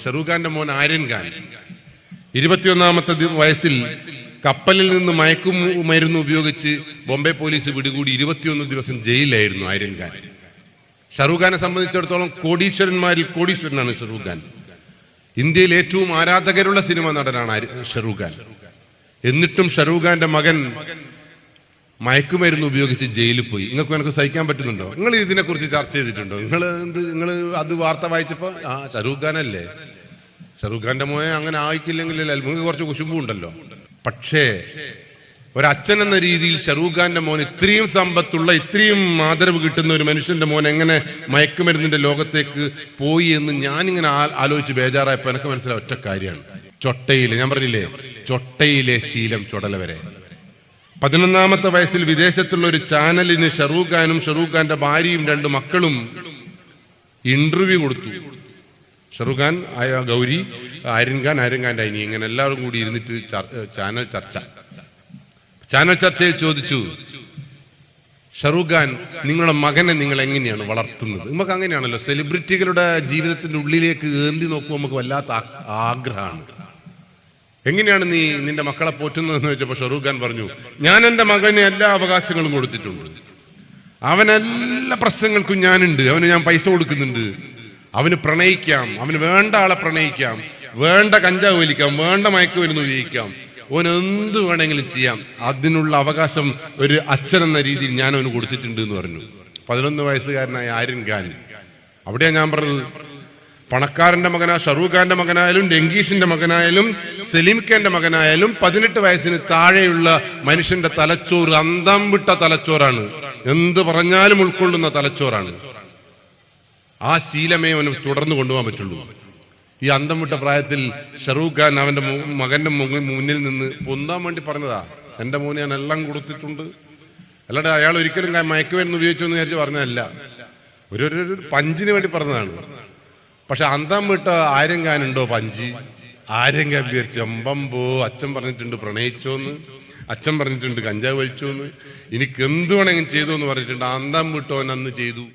ഷാറൂഖ് ഖാന്റെ മോൻ ആര്യൻ ഖാൻ 21-ാമത്തെ വയസ്സിൽ കപ്പലിൽ നിന്ന് മയക്കുമരുന്ന് ഉപയോഗിച്ച് ബോംബെ പോലീസ് പിടികൂടി 21 ദിവസം ജയിലിലായിരുന്നു ആര്യൻ ഖാൻ. ഷാറൂഖ് ഖാനെ സംബന്ധിച്ചിടത്തോളം കോടീശ്വരന്മാരിൽ കോടീശ്വരനാണ് ഷാറൂഖ് ഖാൻ. ഇന്ത്യയിൽ ഏറ്റവും ആരാധകരുള്ള സിനിമ നടനാണ് ഷാറൂഖ് ഖാൻ. എന്നിട്ടും ഷാറൂഖ് ഖാന്റെ മകൻ മയക്കുമരുന്ന് ഉപയോഗിച്ച് ജയിലിൽ പോയി. എനിക്ക് സഹിക്കാൻ പറ്റുന്നുണ്ടോ? നിങ്ങൾ ഇതിനെ കുറിച്ച് ചർച്ച ചെയ്തിട്ടുണ്ടോ? നിങ്ങൾ അത് വാർത്ത വായിച്ചപ്പോ ഷാറൂഖ് ഖാനല്ലേ, ഷാറൂഖ് ഖാന്റെ മോയെ അങ്ങനെ ആയിക്കില്ലെങ്കിൽ നിങ്ങൾക്ക് കുറച്ച് കുശുമ്പുണ്ടല്ലോ. പക്ഷേ ഒരച്ഛൻ എന്ന രീതിയിൽ ഷാറൂഖ് ഖാന്റെ മോൻ ഇത്രയും സമ്പത്തുള്ള ഇത്രയും ആദരവ് കിട്ടുന്ന ഒരു മനുഷ്യന്റെ മോൻ എങ്ങനെ മയക്കുമരുന്നിന്റെ ലോകത്തേക്ക് പോയി എന്ന് ഞാനിങ്ങനെ ആലോചിച്ച് ബേജാറായപ്പോ എനിക്ക് മനസ്സിലായ ഒറ്റ കാര്യമാണ്. ചൊട്ടയിലെ, ഞാൻ പറഞ്ഞില്ലേ, ചൊട്ടയിലെ ശീലം ചുടല വരെ. 11-ാമത്തെ വയസ്സിൽ വിദേശത്തുള്ള ഒരു ചാനലിന് ഷാറൂഖ് ഖാനും ഷാറൂഖ് ഖാന്റെ ഭാര്യയും 2 മക്കളും ഇന്റർവ്യൂ കൊടുത്തു. ഷാറൂഖ് ഖാൻ, ഗൗരി, ആര്യൻ ഖാന്റെ അനിയൻ, ഇങ്ങനെ എല്ലാവരും കൂടി ഇരുന്നിട്ട് ചാനൽ ചർച്ചയിൽ ചോദിച്ചു, ഷാറൂഖ് ഖാൻ, നിങ്ങളുടെ മകനെ നിങ്ങൾ എങ്ങനെയാണ് വളർത്തുന്നത്? നമുക്ക് അങ്ങനെയാണല്ലോ, സെലിബ്രിറ്റികളുടെ ജീവിതത്തിന്റെ ഉള്ളിലേക്ക് ഏന്തി നോക്കുമ്പോൾ നമുക്ക് വല്ലാത്ത ആഗ്രഹമാണ്. എങ്ങനെയാണ് നീ നിന്റെ മക്കളെ പോറ്റുന്നതെന്ന് വെച്ചപ്പോ ഷാറൂഖ് ഖാൻ പറഞ്ഞു, ഞാൻ എന്റെ മകന് എല്ലാ അവകാശങ്ങളും കൊടുത്തിട്ടുണ്ട്, അവനെല്ലാ പ്രശ്നങ്ങൾക്കും ഞാനുണ്ട്, അവന് ഞാൻ പൈസ കൊടുക്കുന്നുണ്ട്, അവന് പ്രണയിക്കാം, അവന് വേണ്ട ആളെ പ്രണയിക്കാം, വേണ്ട കഞ്ചാവ് വലിക്കാം, വേണ്ട മയക്കുമരുന്ന് ഉപയോഗിക്കാം, ഓൻ എന്ത് വേണമെങ്കിലും ചെയ്യാം, അതിനുള്ള അവകാശം ഒരു അച്ഛൻ എന്ന രീതിയിൽ ഞാൻ അവന് കൊടുത്തിട്ടുണ്ട് എന്ന് പറഞ്ഞു. 11 വയസ്സുകാരനായ ആര്യൻ ഖാൻ. അവിടെയാണ് ഞാൻ പറഞ്ഞത്, പണക്കാരന്റെ മകനാ ഷാറൂഖ് ഖാന്റെ മകനായാലും ലങ്കീഷിന്റെ മകനായാലും സലീം ഖാന്റെ മകനായാലും 18 വയസ്സിന് താഴെയുള്ള മനുഷ്യന്റെ തലച്ചോറ് അന്തം വിട്ട തലച്ചോറാണ്, എന്ത് പറഞ്ഞാലും ഉൾക്കൊള്ളുന്ന തലച്ചോറാണ്. ആ ശീലമേ അവന് തുടർന്ന് കൊണ്ടുപോകാൻ പറ്റുള്ളൂ. ഈ അന്തം വിട്ട പ്രായത്തിൽ ഷാറൂഖ് ഖാൻ അവന്റെ മകന്റെ മുന്നിൽ നിന്ന് പൊന്താൻ വേണ്ടി പറഞ്ഞതാ, എന്റെ മോനെ ഞാൻ എല്ലാം കൊടുത്തിട്ടുണ്ട്. അല്ലാതെ അയാൾ ഒരിക്കലും മയക്കുമരുന്ന് ഉപയോഗിച്ചു എന്ന് വിചാരിച്ച് പറഞ്ഞതല്ല, ഒരു പഞ്ചിന് വേണ്ടി പറഞ്ഞതാണ്. പക്ഷെ അന്തം വിട്ട ആര്യൻ ഖാൻ ഉണ്ടോ പഞ്ച്? ആര്യൻ ഖാൻ വിചാരിച്ചു, അമ്പമ്പോ, അച്ഛൻ പറഞ്ഞിട്ടുണ്ട് പ്രണയിച്ചോന്ന്, അച്ഛൻ പറഞ്ഞിട്ടുണ്ട് കഞ്ചാവ് വലിച്ചോന്ന്, എനിക്ക് എന്ത് വേണമെങ്കിലും ചെയ്തു എന്ന് പറഞ്ഞിട്ടുണ്ട്. അന്തം വിട്ടോൻ അന്ന് ചെയ്തു.